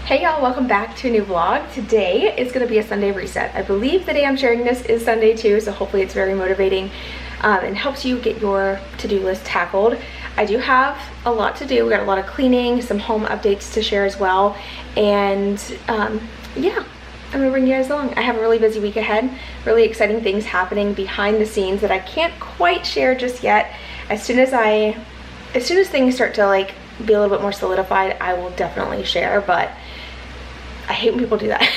Hey y'all, welcome back to a new vlog. Today is going to be a Sunday reset. I believe the day I'm sharing this is Sunday too, so hopefully it's very motivating and helps you get your to-do list tackled. I do have a lot to do. We got a lot of cleaning, some home updates to share as well, and yeah, I'm gonna bring you guys along. I have a really busy week ahead, really exciting things happening behind the scenes that I can't quite share just yet. As soon as things start to like be a little bit more solidified, I will definitely share, but I hate when people do that.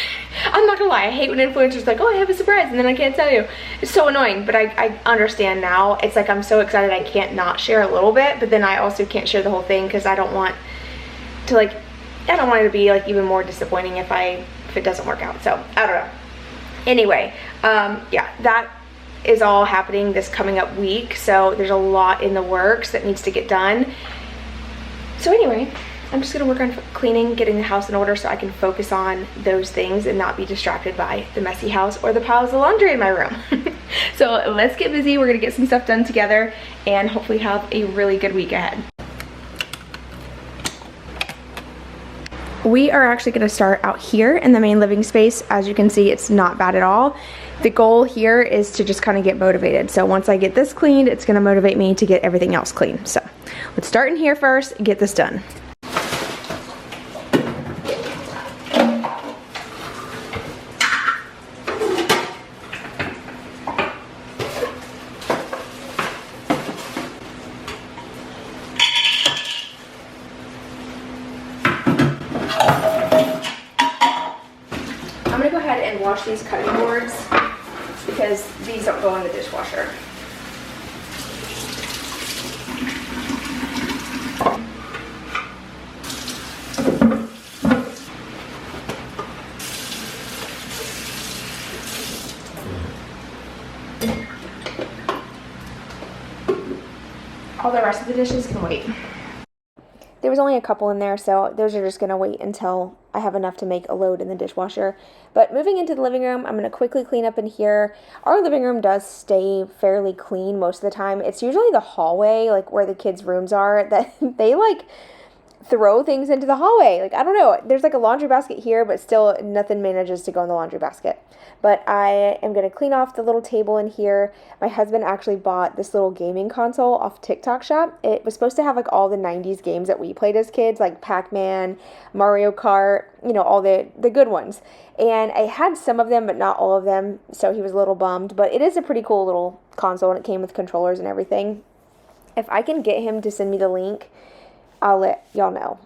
I'm not gonna lie, I hate when influencers like, oh, I have a surprise, and then I can't tell you. It's so annoying, but I understand now. It's like I'm so excited I can't not share a little bit, but then I also can't share the whole thing because I don't want to like, I don't want it to be like even more disappointing if it doesn't work out. So I don't know. Anyway, yeah, that is all happening this coming up week. So there's a lot in the works that needs to get done. So anyway, I'm just gonna work on cleaning, getting the house in order so I can focus on those things and not be distracted by the messy house or the piles of laundry in my room. So let's get busy. We're gonna get some stuff done together and hopefully have a really good week ahead. We are actually gonna start out here in the main living space. As you can see, it's not bad at all. The goal here is to just kind of get motivated. So once I get this cleaned, it's gonna motivate me to get everything else clean. So let's start in here first and get this done. I'm gonna go ahead and wash these cutting boards because these don't go in the dishwasher. All the rest of the dishes can wait. There was only a couple in there, so those are just gonna wait until I have enough to make a load in the dishwasher. But moving into the living room, I'm gonna quickly clean up in here. Our living room does stay fairly clean most of the time. It's usually the hallway, like where the kids' rooms are, that they like throw things into the hallway. Like, I don't know, there's like a laundry basket here, but still nothing manages to go in the laundry basket. But I am going to clean off the little table in here. My husband actually bought this little gaming console off TikTok shop. It was supposed to have like all the 90s games that we played as kids, like Pac-Man, Mario Kart, you know, all the good ones. And I had some of them, but not all of them, so he was a little bummed. But it is a pretty cool little console, and it came with controllers and everything. If I can get him to send me the link, I'll let y'all know.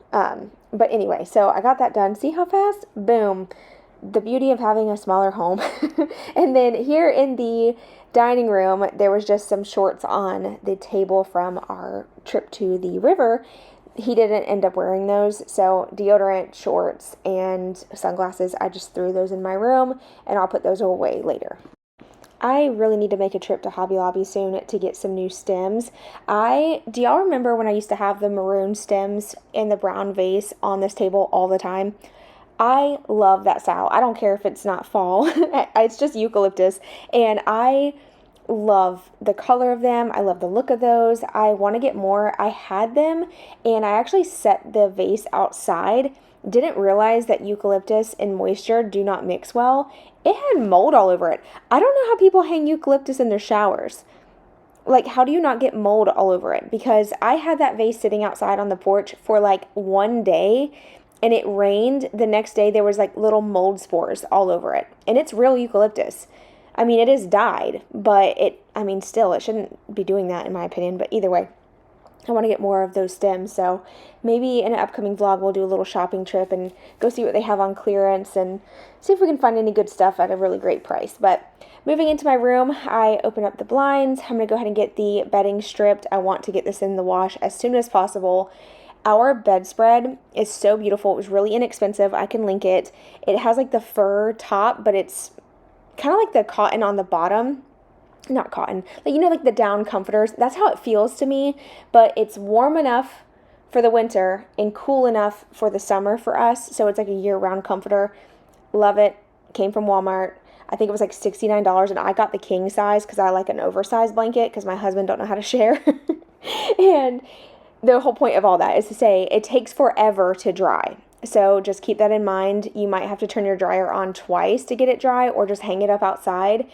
But anyway, so I got that done. See how fast? Boom. The beauty of having a smaller home. And then here in the dining room, there was just some shorts on the table from our trip to the river. He didn't end up wearing those, so deodorant, shorts, and sunglasses, I just threw those in my room, and I'll put those away later. I really need to make a trip to Hobby Lobby soon to get some new stems. Do y'all remember when I used to have the maroon stems in the brown vase on this table all the time? I love that style. I don't care if it's not fall. It's just eucalyptus, and I love the color of them. I love the look of those. I want to get more. I had them, and I actually set the vase outside. Didn't realize that eucalyptus and moisture do not mix well. It had mold all over it. I don't know how people hang eucalyptus in their showers. Like, how do you not get mold all over it? Because I had that vase sitting outside on the porch for like one day, and it rained. The next day there was like little mold spores all over it. And it's real eucalyptus. I mean, it is dyed, but still, it shouldn't be doing that in my opinion. But either way, I want to get more of those stems, so maybe in an upcoming vlog we'll do a little shopping trip and go see what they have on clearance and see if we can find any good stuff at a really great price. But moving into my room, I open up the blinds. I'm going to go ahead and get the bedding stripped. I want to get this in the wash as soon as possible. Our bedspread is so beautiful. It was really inexpensive. I can link it. It has like the fur top, but it's kind of like the cotton on the bottom. Not cotton, like, you know, like the down comforters. That's how it feels to me, but it's warm enough for the winter and cool enough for the summer for us. So it's like a year-round comforter. Love it. Came from Walmart. I think it was like $69, and I got the king size because I like an oversized blanket because my husband don't know how to share. And the whole point of all that is to say it takes forever to dry. So just keep that in mind. You might have to turn your dryer on twice to get it dry, or just hang it up outside.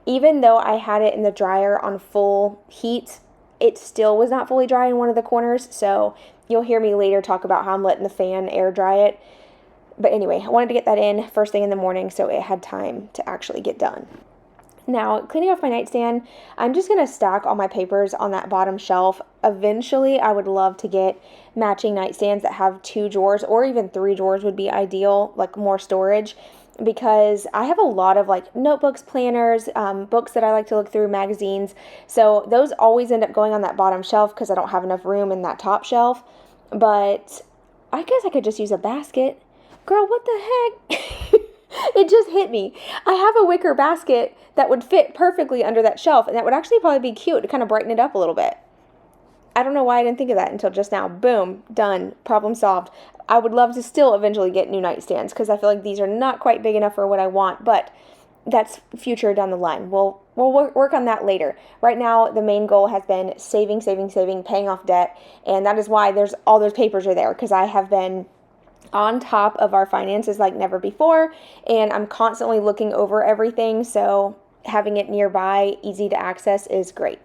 Even though I had it in the dryer on full heat, it still was not fully dry in one of the corners. So you'll hear me later talk about how I'm letting the fan air dry it. But anyway, I wanted to get that in first thing in the morning so it had time to actually get done. Now, cleaning off my nightstand, I'm just going to stack all my papers on that bottom shelf. Eventually, I would love to get matching nightstands that have 2 drawers, or even 3 drawers would be ideal, like more storage, because I have a lot of like notebooks, planners, books that I like to look through, magazines. So those always end up going on that bottom shelf because I don't have enough room in that top shelf. But I guess I could just use a basket. Girl, what the heck? It just hit me. I have a wicker basket that would fit perfectly under that shelf, and that would actually probably be cute to kind of brighten it up a little bit. I don't know why I didn't think of that until just now. Boom, done, problem solved. I would love to still eventually get new nightstands because I feel like these are not quite big enough for what I want, but that's future down the line. We'll work on that later. Right now, the main goal has been saving, paying off debt, and that is why there's all those papers are there, because I have been on top of our finances like never before, and I'm constantly looking over everything, so having it nearby, easy to access, is great.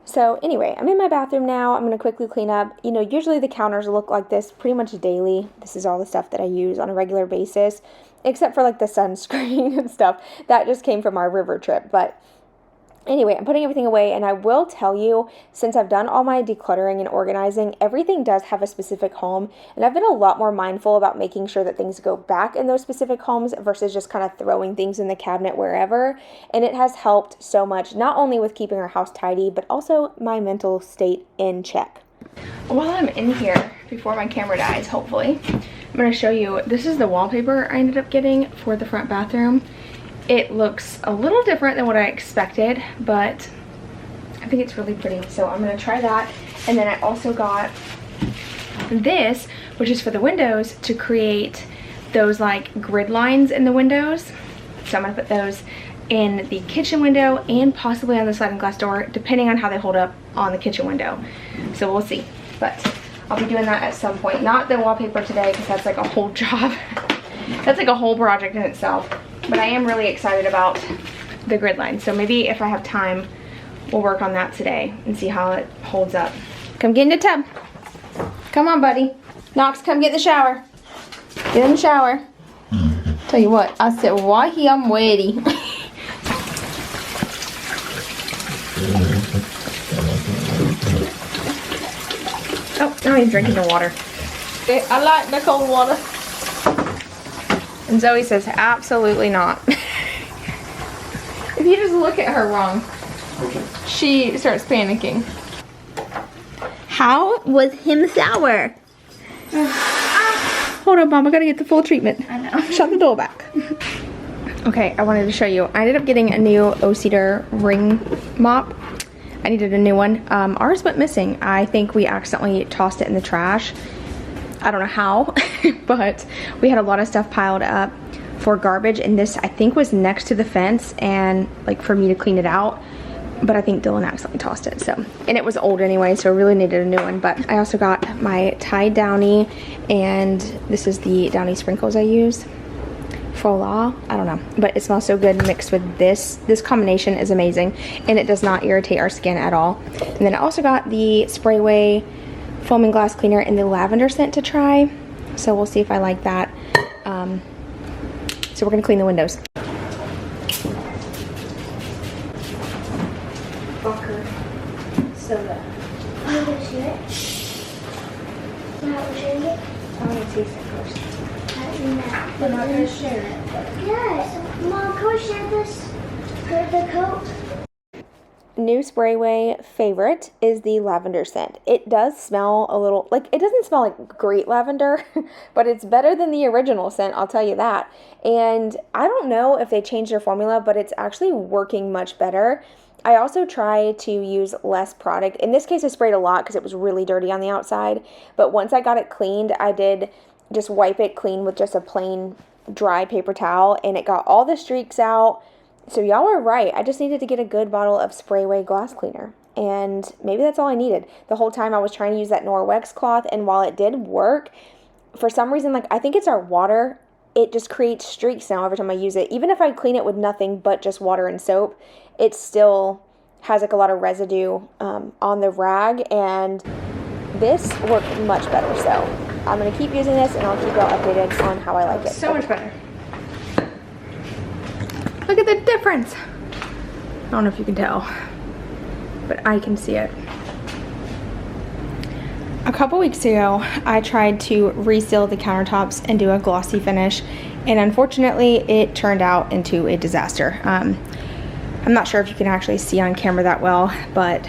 So anyway, I'm in my bathroom now. I'm going to quickly clean up. You know, usually the counters look like this pretty much daily. This is all the stuff that I use on a regular basis, except for like the sunscreen and stuff. That just came from our river trip, but anyway, I'm putting everything away, and I will tell you, since I've done all my decluttering and organizing, everything does have a specific home, and I've been a lot more mindful about making sure that things go back in those specific homes versus just kind of throwing things in the cabinet wherever, and it has helped so much, not only with keeping our house tidy, but also my mental state in check. While I'm in here, before my camera dies, hopefully, I'm going to show you, this is the wallpaper I ended up getting for the front bathroom. It looks a little different than what I expected, but I think it's really pretty. So I'm going to try that. And then I also got this, which is for the windows, to create those like grid lines in the windows. So I'm going to put those in the kitchen window and possibly on the sliding glass door, depending on how they hold up on the kitchen window. So we'll see. But I'll be doing that at some point. Not the wallpaper today, because that's like a whole job. That's like a whole project in itself. But I am really excited about the grid line. So maybe if I have time, we'll work on that today and see how it holds up. Come get in the tub. Come on, buddy. Knox, come get in the shower. Get in the shower. Tell you what, I said, why he? I'm ready. Oh, now he's drinking the water. I like the cold water. And Zoe says, absolutely not. If you just look at her wrong, she starts panicking. How was him sour? Hold on, Mom, I gotta get the full treatment. I know. Shut the door back. Okay, I wanted to show you. I ended up getting a new O-Cedar ring mop. I needed a new one. Ours went missing. I think we accidentally tossed it in the trash. I don't know how, but we had a lot of stuff piled up for garbage, and this I think was next to the fence, and like for me to clean it out, but I think Dylan accidentally tossed it. So, and it was old anyway, so I really needed a new one. But I also got my Tide Downy, and this is the Downy sprinkles I use. Frola, I don't know, but it smells so good mixed with this. This combination is amazing, and it does not irritate our skin at all. And then I also got the Sprayway foaming glass cleaner in the lavender scent to try, so we'll see if I like that. So we're gonna clean the windows. Fucker. Soda. Are you gonna shoot it? You're not gonna shoot it? I want to taste it first. We're not gonna share it. Yes. Mom, can we share this? The coat? New Sprayway favorite is the lavender scent. It does smell a little, like, it doesn't smell like great lavender, but it's better than the original scent, I'll tell you that. And I don't know if they changed their formula, but it's actually working much better. I also try to use less product. In this case, I sprayed a lot because it was really dirty on the outside. But once I got it cleaned, I did just wipe it clean with just a plain dry paper towel, and it got all the streaks out. So y'all were right. I just needed to get a good bottle of Sprayway glass cleaner. And maybe that's all I needed. The whole time I was trying to use that Norwex cloth, and while it did work, for some reason, like, I think it's our water. It just creates streaks now every time I use it. Even if I clean it with nothing but just water and soap, it still has like a lot of residue on the rag, and this worked much better. So I'm going to keep using this, and I'll keep you all updated on how I like it. So much better. Look at the difference. I don't know if you can tell, but I can see it. A couple weeks ago, I tried to reseal the countertops and do a glossy finish, and unfortunately, it turned out into a disaster. I'm not sure if you can actually see on camera that well, but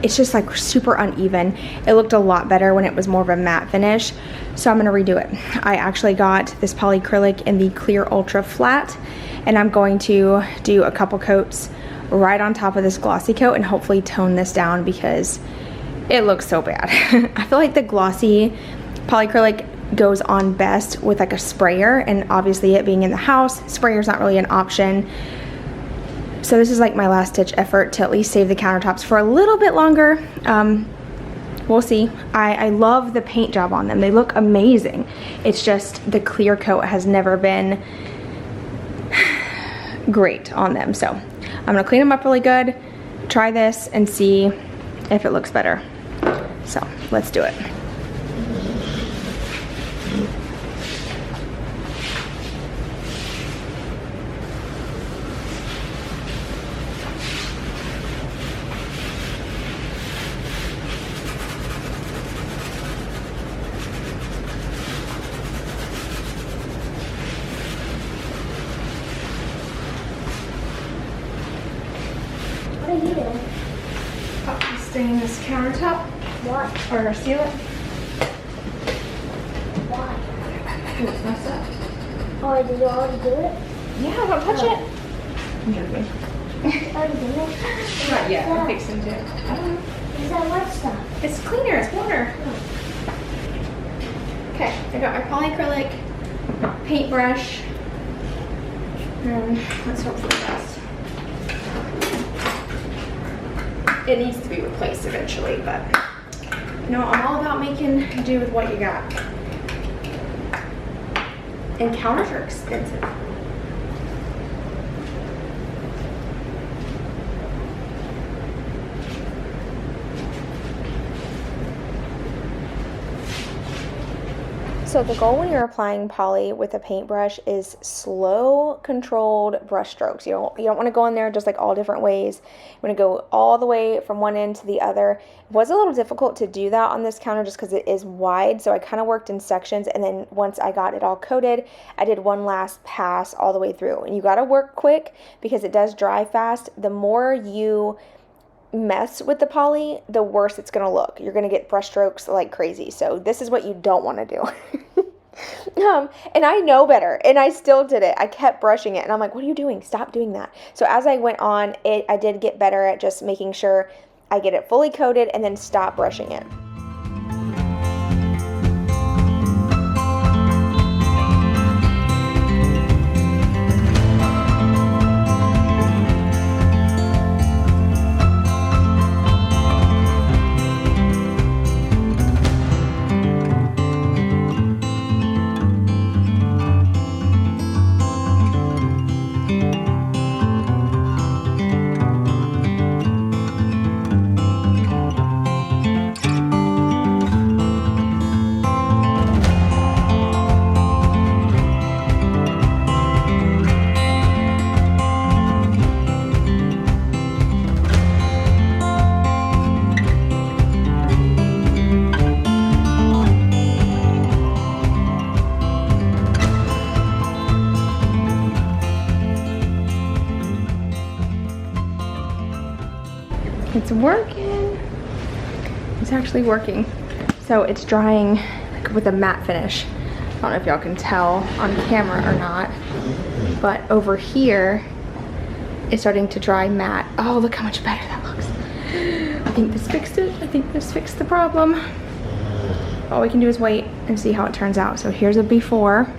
it's just like super uneven. It looked a lot better when it was more of a matte finish, so I'm gonna redo it. I actually got this polyacrylic in the clear ultra flat, and I'm going to do a couple coats right on top of this glossy coat and hopefully tone this down because it looks so bad. I feel like the glossy polyacrylic goes on best with like a sprayer, and obviously it being in the house, sprayer's not really an option. So this is like my last ditch effort to at least save the countertops for a little bit longer. We'll see. I love the paint job on them. They look amazing. It's just the clear coat has never been great on them. So I'm gonna clean them up really good, try this, and see if it looks better. So let's do it. What are you doing? Stain this countertop. What? Or seal it. Why? It's messed up. Oh, did you already do it? Yeah, don't touch it. I'm joking. Already did it? Not yet. I'm What's fixing to. that? Is that what stuff? It's cleaner. It's water. Okay, I got my polyacrylic paintbrush. And let's hope for the best. It needs to be replaced eventually, but you know, I'm all about making do with what you got. And counters are expensive. So the goal when you're applying poly with a paintbrush is slow, controlled brush strokes. You don't want to go in there just like all different ways. You want to go all the way from one end to the other. It was a little difficult to do that on this counter just because it is wide, so I kind of worked in sections, and then once I got it all coated, I did one last pass all the way through. And you got to work quick because it does dry fast. The more you mess with the poly, the worse it's gonna look. You're gonna get brush strokes like crazy. So this is what you don't want to do. And I know better, and I still did it. I kept brushing it, and I'm like, what are you doing? Stop doing that. So as I went on, I did get better at just making sure I get it fully coated and then stop brushing it. It's working. It's actually working. So it's drying like with a matte finish. I don't know if y'all can tell on camera or not, but over here it's starting to dry matte. Oh, look how much better that looks. I think this fixed it. I think this fixed the problem. All we can do is wait and see how it turns out. So here's a before.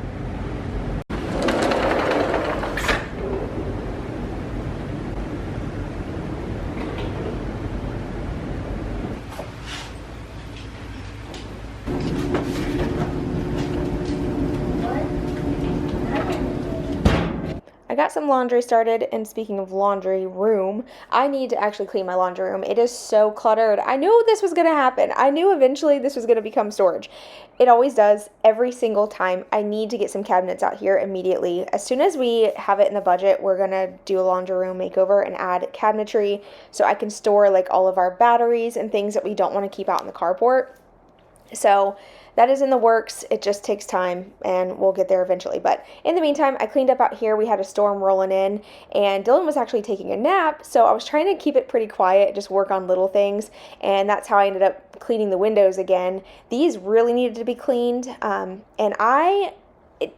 I got some laundry started, and speaking of laundry room, I need to actually clean my laundry room. It is so cluttered. I knew this was going to happen. I knew eventually this was going to become storage. It always does every single time. I need to get some cabinets out here immediately. As soon as we have it in the budget, we're going to do a laundry room makeover and add cabinetry so I can store like all of our batteries and things that we don't want to keep out in the carport. So that is in the works. It just takes time, and we'll get there eventually. But in the meantime, I cleaned up out here. We had a storm rolling in, and Dylan was actually taking a nap, so I was trying to keep it pretty quiet, just work on little things, and that's how I ended up cleaning the windows again. These really needed to be cleaned,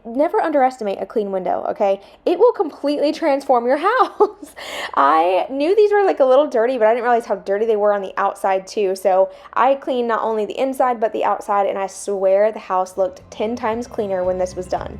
never underestimate a clean window, okay? It will completely transform your house. I knew these were like a little dirty, but I didn't realize how dirty they were on the outside too. So I cleaned not only the inside, but the outside, and I swear the house looked 10 times cleaner when this was done.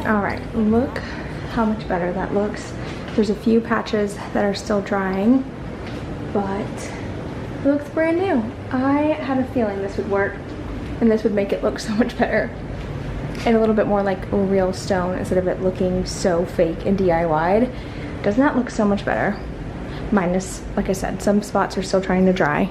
Alright, look how much better that looks. There's a few patches that are still drying, but it looks brand new. I had a feeling this would work, and this would make it look so much better. And a little bit more like real stone instead of it looking so fake and DIY'd. Doesn't that look so much better? Minus, like I said, some spots are still trying to dry.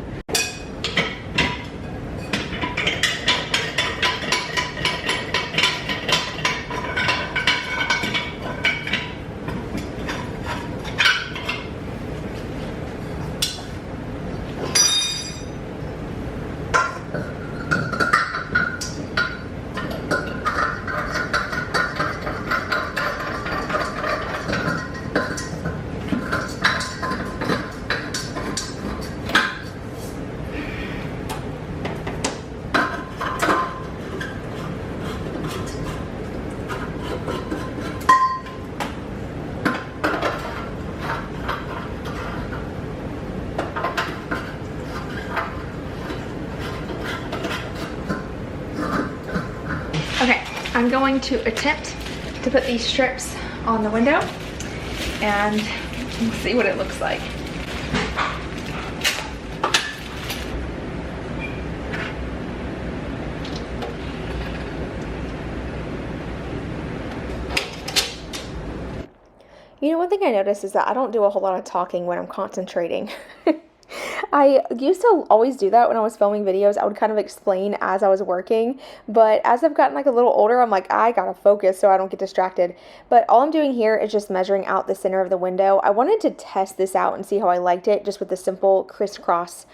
I'm going to attempt to put these strips on the window and we'll see what it looks like. You know, one thing I noticed is that I don't do a whole lot of talking when I'm concentrating. I used to always do that when I was filming videos. I would kind of explain as I was working, but as I've gotten like a little older, I'm like, I gotta focus so I don't get distracted. But all I'm doing here is just measuring out the center of the window. I wanted to test this out and see how I liked it just with the simple crisscross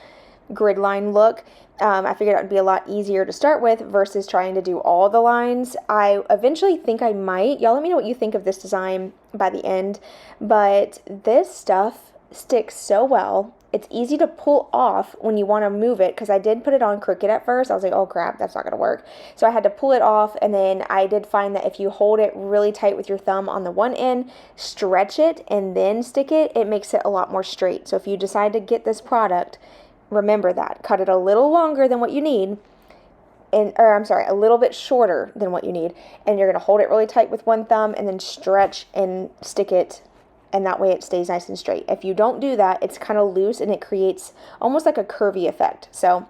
grid line look. I figured it would be a lot easier to start with versus trying to do all the lines. I eventually think I might. Y'all let me know what you think of this design by the end. But this stuff sticks so well. It's easy to pull off when you want to move it, because I did put it on crooked at first. I was like, oh crap, that's not going to work. So I had to pull it off, and then I did find that if you hold it really tight with your thumb on the one end, stretch it, and then stick it, it makes it a lot more straight. So if you decide to get this product, remember that. Cut it a little longer than what you need, a little bit shorter than what you need, and you're going to hold it really tight with one thumb and then stretch and stick it, and that way it stays nice and straight. If you don't do that, it's kind of loose and it creates almost like a curvy effect. So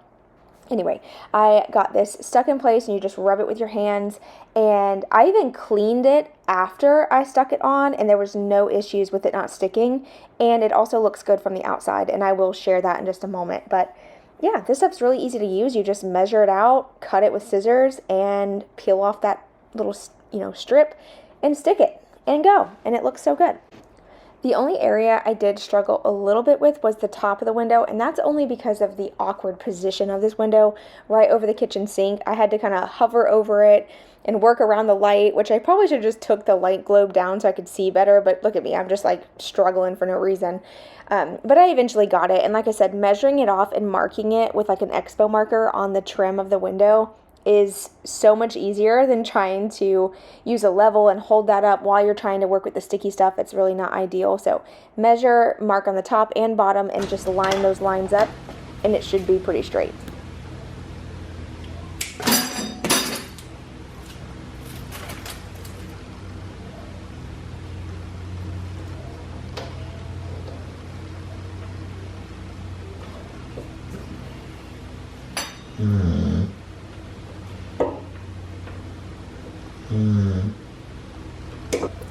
anyway, I got this stuck in place, and you just rub it with your hands, and I even cleaned it after I stuck it on, and there was no issues with it not sticking, and it also looks good from the outside, and I will share that in just a moment. But yeah, this stuff's really easy to use. You just measure it out, cut it with scissors, and peel off that little, strip, and stick it, and go, and it looks so good. The only area I did struggle a little bit with was the top of the window, and that's only because of the awkward position of this window right over the kitchen sink. I had to kind of hover over it and work around the light, which I probably should have just took the light globe down so I could see better, but look at me, I'm just like struggling for no reason. But I eventually got it, and like I said, measuring it off and marking it with like an expo marker on the trim of the window is so much easier than trying to use a level and hold that up while you're trying to work with the sticky stuff. It's really not ideal. So measure, mark on the top and bottom, and just line those lines up, and it should be pretty straight.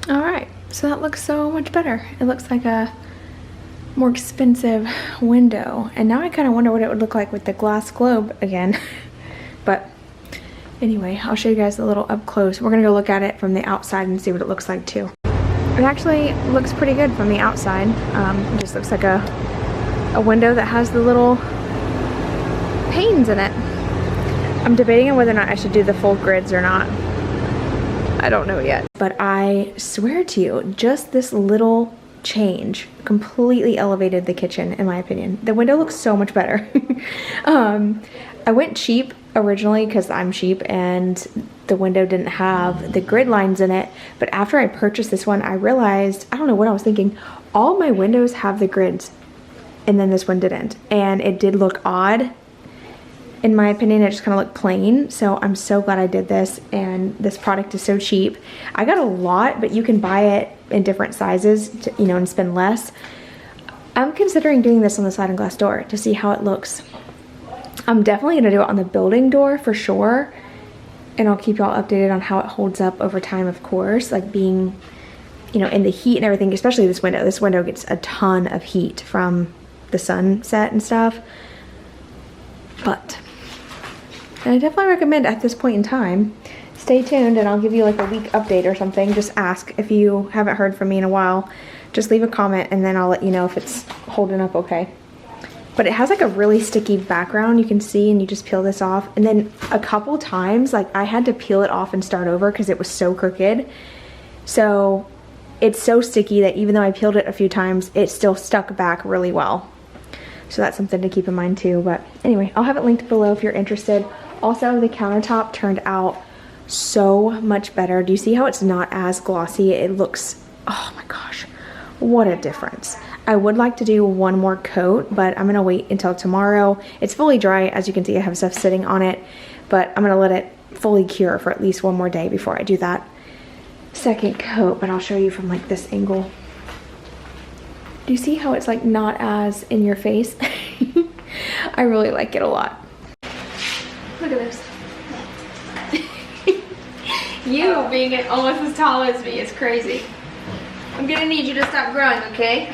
Alright, so that looks so much better. It looks like a more expensive window, and now I kind of wonder what it would look like with the glass globe again. But anyway, I'll show you guys a little up close. We're gonna go look at it from the outside and see what it looks like too. It actually looks pretty good from the outside. It just looks like a window that has the little panes in it. I'm debating on whether or not I should do the full grids or not. I don't know yet. But I swear to you, just this little change completely elevated the kitchen, in my opinion. The window looks so much better. I went cheap originally because I'm cheap, and the window didn't have the grid lines in it. But after I purchased this one, I realized, I don't know what I was thinking, all my windows have the grids, and then this one didn't. And it did look odd. In my opinion, it just kind of looked plain. So I'm so glad I did this, and this product is so cheap. I got a lot, but you can buy it in different sizes to, and spend less. I'm considering doing this on the sliding glass door to see how it looks. I'm definitely gonna do it on the building door for sure, and I'll keep y'all updated on how it holds up over time, of course, like being, in the heat and everything, especially this window. This window gets a ton of heat from the sunset and stuff. But I definitely recommend at this point in time, stay tuned, and I'll give you like a week update or something. Just ask if you haven't heard from me in a while. Just leave a comment, and then I'll let you know if it's holding up okay. But it has like a really sticky background, you can see, and you just peel this off. And then a couple times, like I had to peel it off and start over because it was so crooked. So it's so sticky that even though I peeled it a few times, it still stuck back really well. So that's something to keep in mind too. But anyway, I'll have it linked below if you're interested. Also, the countertop turned out so much better. Do you see how it's not as glossy? It looks, oh my gosh, what a difference. I would like to do one more coat, but I'm gonna wait until tomorrow. It's fully dry. As you can see, I have stuff sitting on it, but I'm gonna let it fully cure for at least one more day before I do that second coat. But I'll show you from like this angle. Do you see how it's like not as in your face? I really like it a lot. Look at this. You being almost as tall as me is crazy. I'm gonna need you to stop growing, okay?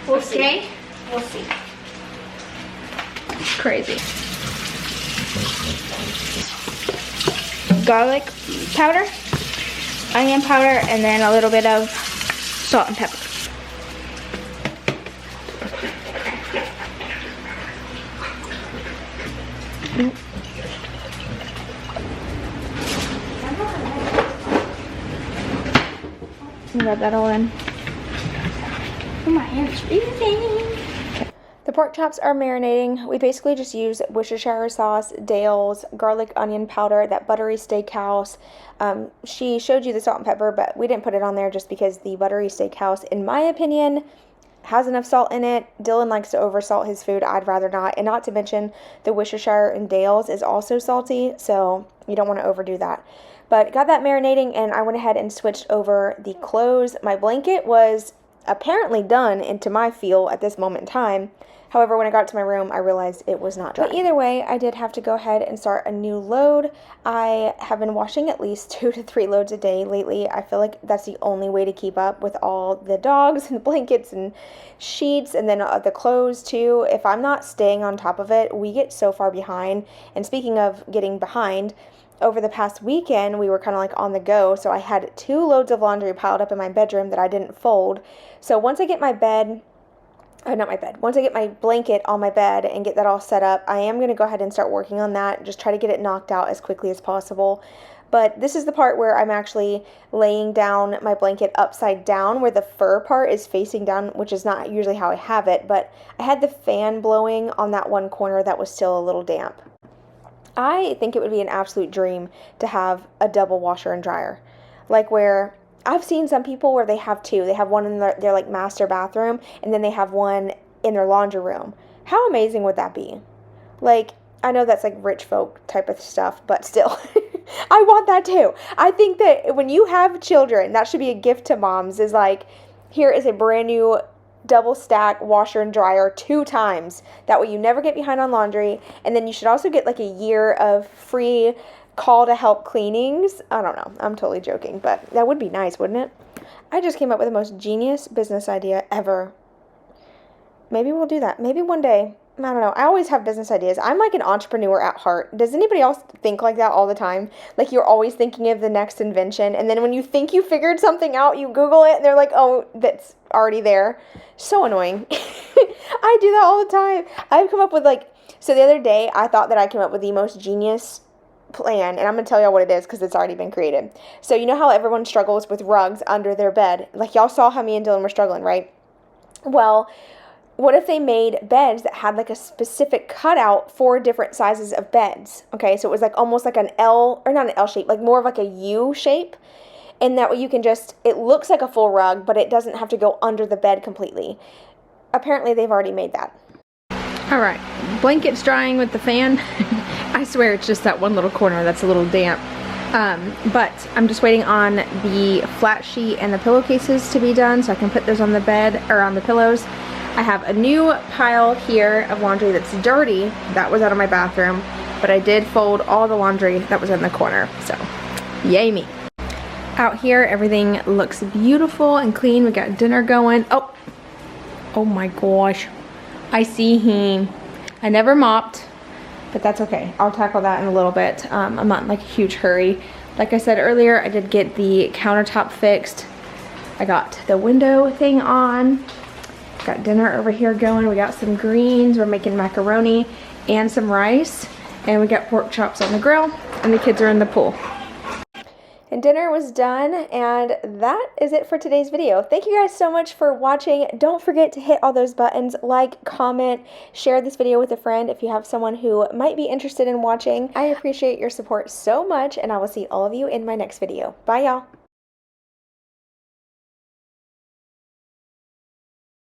We'll see. We'll see. It's crazy. Garlic powder, onion powder, and then a little bit of salt and pepper. and rub that all in. Oh, my hand's freezing. The pork chops are marinating. We basically just use Worcestershire sauce, Dale's, garlic onion powder, that buttery steakhouse. She showed you the salt and pepper, but we didn't put it on there just because the buttery steakhouse, in my opinion, has enough salt in it. Dylan likes to oversalt his food. I'd rather not. And not to mention the Worcestershire and Dale's is also salty, so you don't want to overdo that. But got that marinating, and I went ahead and switched over the clothes. My blanket was apparently done into my feel at this moment in time. However, when I got to my room, I realized it was not dry. But either way, I did have to go ahead and start a new load. I have been washing at least 2 to 3 loads a day lately. I feel like that's the only way to keep up with all the dogs and blankets and sheets, and then the clothes too. If I'm not staying on top of it, we get so far behind. And speaking of getting behind, over the past weekend, we were kind of like on the go. So I had 2 loads of laundry piled up in my bedroom that I didn't fold. So once I get my bed, once I get my blanket on my bed and get that all set up, I am going to go ahead and start working on that. Just try to get it knocked out as quickly as possible. But this is the part where I'm actually laying down my blanket upside down, where the fur part is facing down, which is not usually how I have it. But I had the fan blowing on that one corner that was still a little damp. I think it would be an absolute dream to have a double washer and dryer. Like where I've seen some people where they have 2. They have one in their like master bathroom, and then they have one in their laundry room. How amazing would that be? Like, I know that's like rich folk type of stuff, but still, I want that too. I think that when you have children, that should be a gift to moms, is like, here is a brand new double stack washer and dryer 2 times. That way you never get behind on laundry. And then you should also get like a year of free call to help cleanings. I don't know. I'm totally joking, but that would be nice, wouldn't it? I just came up with the most genius business idea ever. Maybe we'll do that. Maybe one day. I don't know. I always have business ideas. I'm like an entrepreneur at heart. Does anybody else think like that all the time? Like you're always thinking of the next invention, and then when you think you figured something out, you Google it, and they're like, oh, that's already there. So annoying. I do that all the time. I've come up with so the other day, I thought that I came up with the most genius plan, and I'm going to tell y'all what it is because it's already been created. So you know how everyone struggles with rugs under their bed? Like y'all saw how me and Dylan were struggling, right? Well, what if they made beds that had like a specific cutout for different sizes of beds? Okay, so it was like almost like an L, or not an L shape, like more of like a U shape. And that way you can it looks like a full rug, but it doesn't have to go under the bed completely. Apparently they've already made that. All right, blanket's drying with the fan. I swear it's just that one little corner that's a little damp. But I'm just waiting on the flat sheet and the pillowcases to be done so I can put those on the bed, or on the pillows. I have a new pile here of laundry that's dirty. That was out of my bathroom, but I did fold all the laundry that was in the corner, so yay me. Out here, everything looks beautiful and clean. We got dinner going. Oh my gosh. I see him. I never mopped, but that's okay. I'll tackle that in a little bit. I'm not in like a huge hurry. Like I said earlier, I did get the countertop fixed. I got the window thing on. Got dinner over here going. We got some greens. We're making macaroni and some rice. And we got pork chops on the grill. And the kids are in the pool. And dinner was done, and that is it for today's video. Thank you guys so much for watching. Don't forget to hit all those buttons, like, comment, share this video with a friend if you have someone who might be interested in watching. I appreciate your support so much, and I will see all of you in my next video. Bye, y'all.